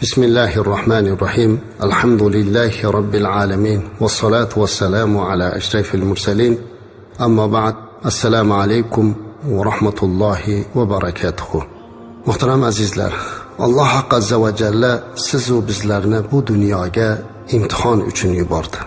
بسم الله الرحمن الرحيم الحمد لله رب العالمين والصلاة والسلام على أشرف المرسلين أما بعد السلام عليكم ورحمة الله وبركاته. Muhtaram azizlar, Alloh haq azza va jalla siz va bizlarni bu dunyoga imtihon uchun yubordi.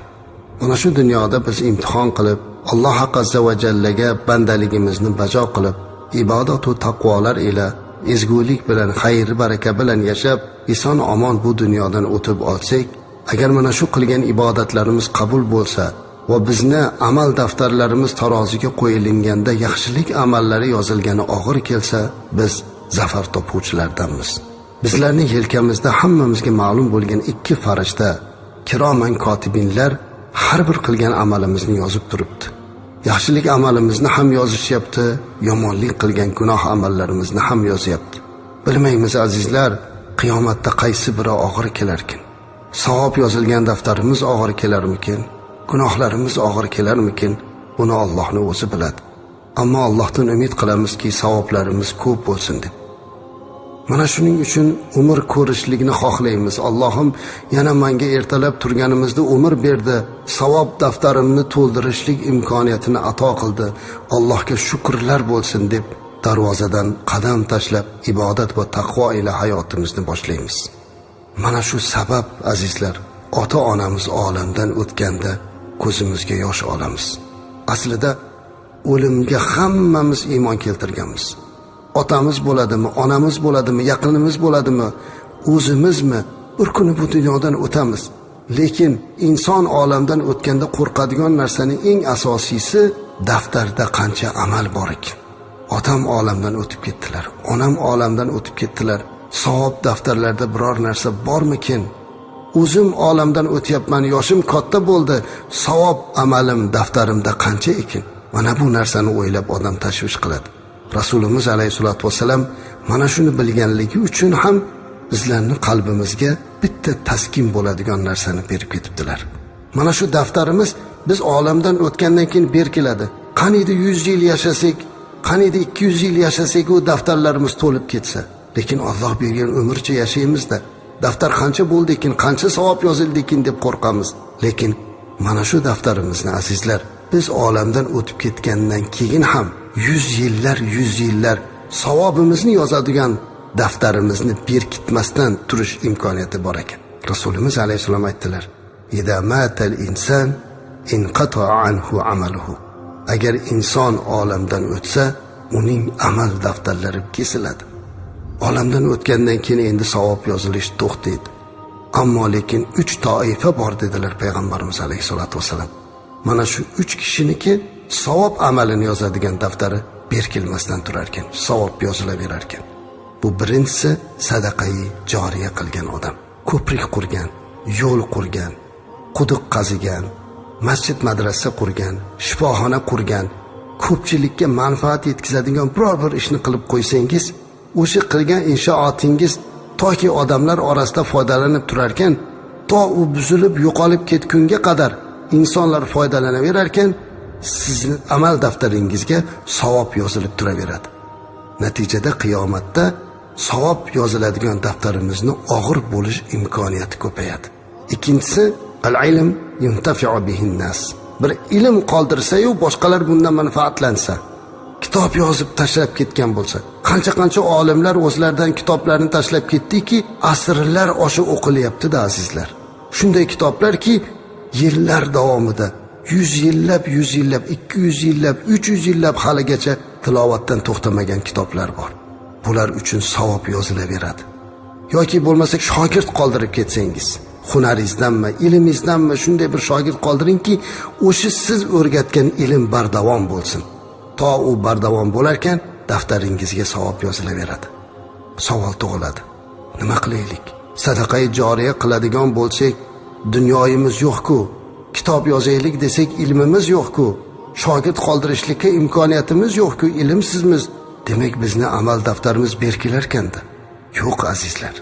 Mana shu dunyoda biz imtihon qilib, Alloh haq azza va jallaga bandaligimizni bajo qilib, ibodat va taqvolar ila ezgulik bilan, xayr baraka bilan yashab, eson omon bu dunyodan o'tib olsak, agar mana shu qilgan ibodatlarimiz qabul bo'lsa va bizni amal daftarlarimiz taroziga qo'yilganda yaxshilik amallari yozilgani og'ir kelsa, biz zafar topuvchilardanmiz. Bizlarning yelkamizda hammamizga ma'lum bo'lgan ikki farishta, kiroman kotibinlar har bir qilgan amalimizni yozib turibdi. Yaxshilik amalimizni ham yozishyapti, yomonlik qilgan gunoh amallarimizni ham yozyapti. Bilmaymiz azizlar, qiyomatda qaysi biri og'ir kelarkin? Savob yozilgan daftarimiz og'ir kelarmikin? Gunohlarimiz og'ir kelarmikin? Buni Allohning o'zi biladi. Ammo Allohdan umid qilamizki, savoblarimiz ko'p bo'lsin deb. Mana shuning uchun umr ko'rishlikni xohlaymiz. Allohim yana menga ertalab turganimizda umr berdi, savob daftarimni to'ldirishlik imkoniyatini ato qildi. Allohga shukrlar bo'lsin deb darvozadan qadam tashlab ibodat va taqvo ila hayotimizni boshlaymiz. Mana shu sabab azizlar, ota-onamiz olamdan o'tganda ko'zimizga yosh olamiz. Aslida o'limga hammamiz iymon keltirganmiz. Otamiz bo'ladimi, onamiz bo'ladimi, yaqinimiz bo'ladimi, o'zimizmi bir kuni bu dunyodan o'tamiz. Lekin inson olamdan o'tganda qo'rqadigan narsaning eng asosiysi daftarda qancha amal bor ekan. Otam olamdan o'tib ketdilar, onam olamdan o'tib ketdilar. Savob daftarlarda biror narsa bormikin? O'zim olamdan o'tyapman, yoshim katta bo'ldi, savob amalim daftarimda qancha ekan? Mana bu narsani o'ylab odam tashvish qiladi. Rasulimiz alayhisolatu vasallam mana shuni bilganligi uchun ham bizlarning qalbimizga bitta taskin bo'ladigan narsani berib ketibdilar. Mana shu daftarimiz biz olamdan o'tgandan keyin berkiladi. Qaniydi 100 yil yashasak, qaniydi 200 yil yashasak, u daftarlarimiz to'lib ketsa, lekin Alloh bergan umrcha yashaymiz-da. Daftar qancha bo'ldi ekan, qancha savob yozildi ekan deb qo'rqamiz. Lekin mana shu daftarimizni azizlar, biz olamdan o'tib ketgandan keyin ham 100 yillar savobimizni yozadigan daftarimizni berkitmasdan turish imkoniyati bor ekan. Rasulimiz alayhisalom aytdilar: "Idza matal inson inqata anhu amaluhu." Agar inson olamdan o'tsa, uning amal daftarlari kesiladi. Olamdan o'tgandan keyin endi savob yozilish to'xtaydi. Ammo lekin 3 toifa bor dedilar payg'ambarimiz alayhisolatu vasallam. Mana shu 3 kishiniki savob amalini yozadigan daftari berkilmasdan turar ekan, savob yozilaverar ekan. Bu birinchisi sadaqai joriya qilgan odam. Ko'prik qurgan, yo'l qurgan, quduq qazigan, masjid madrasa qurgan, shifoxona qurgan, ko'pchilikka manfaat yetkazadigan biror bir ishni qilib qo'ysangiz, o'sha qilgan inshootingiz toki odamlar orasida foydalanib turar ekan, to u buzilib yo'qolib ketgunga qadar insonlar foydalanaverar ekan, sizning amal daftaringizga savob yozilib turaveradi. Natijada qiyomatda savob yoziladigan daftarimizni og'ir bo'lish imkoniyati ko'payadi. Ikkinchisi al-ilm yuntafi'u bihin nas. Bir ilm qoldirsa-yu boshqalar bundan manfaatlansa, kitob yozib tashlab ketgan bo'lsa, qancha olimlar o'zlaridan kitoblarni tashlab ketdiki, asrlar osha o'qilyapti-da azizlar. Shunday kitoblarki, yillar davomida 100 yillab, 200 yillab, 300 yillab haligacha tilovatdan to'xtamagan kitoblar bor. Bular uchun savob yozilaveradi. Yoki bo'lmasa shogird qoldirib ketsangiz, hunaringizdanmi, ilmingizdanmi shunday bir shogird qoldiringki, o'sha siz o'rgatgan ilm bardavom bo'lsin. To u bardavom bo'larkan, daftaringizga savob yozilaveradi. Savol tug'iladi. Nima qilaylik? Sadaqai joriya qiladigan bo'lsak, dunyoyimiz yo'q-ku. Kitob yozaylik desak, ilmimiz yo'q-ku. Shogird qoldirishlikka imkoniyatimiz yo'q-ku, ilmsizmiz. Demak, bizni amal daftarimiz berkilar ekanda. Yo'q azizlar.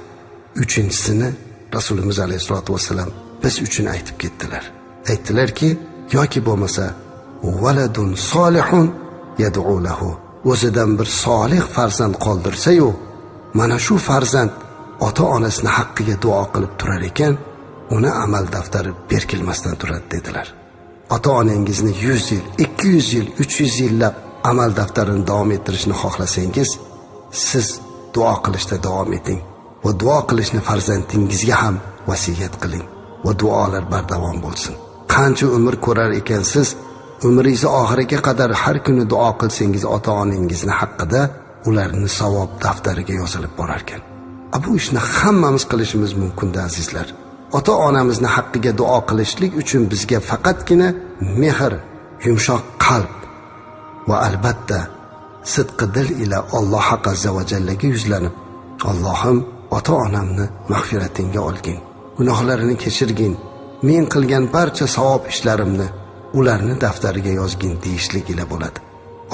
Uchinchisini Rasulimiz alayhisolatu vasallam biz uchun aytib ketdilar. Aytdilarki, yoki bo'lmasa valadun solihun yad'u lahu. O'zidan bir solih farzand qoldirsa-yu, mana shu farzand ota-onasini haqqiga duo qilib turar ekan, uni amal daftari berkilmasdan turadi dedilar. Ota-onangizni 100 yil, 200 yil, 300 yillab amal daftarini davom ettirishni xohlasangiz, siz duo qilishda davom eting va duo qilishni farzandingizga ham vasiyat qiling va duolar bardavom bo'lsin. Qancha umr ko'rar ekansiz, umringiz oxiriga qadar har kuni duo qilsangiz ota-onangizni haqqida, ularni savob daftariga yozilib borar ekan. Bu ishni hammamiz qilishimiz mumkin-da azizlar. Ota-onamizni haqqiga duo qilishlik uchun bizga faqatgina mehr, yumshoq qalb va albatta sidqi dil ila Alloh azza va jallaga yuzlanib, Allohim, ota-onamni mag'firatingga olgin, gunohlarini kechirgin, men qilgan barcha savob ishlarimni ularni daftariga yozgin deyishlik ila bo'ladi.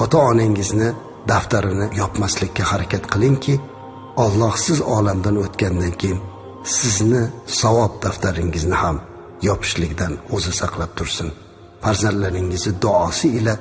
Ota-onangizni daftarini yopmaslikka harakat qilingki, Alloh siz olamdan o'tgandan keyin sizni savob daftaringizni ham yopishlikdan o'zi saqlab tursin. Farzandlaringizni duosi ila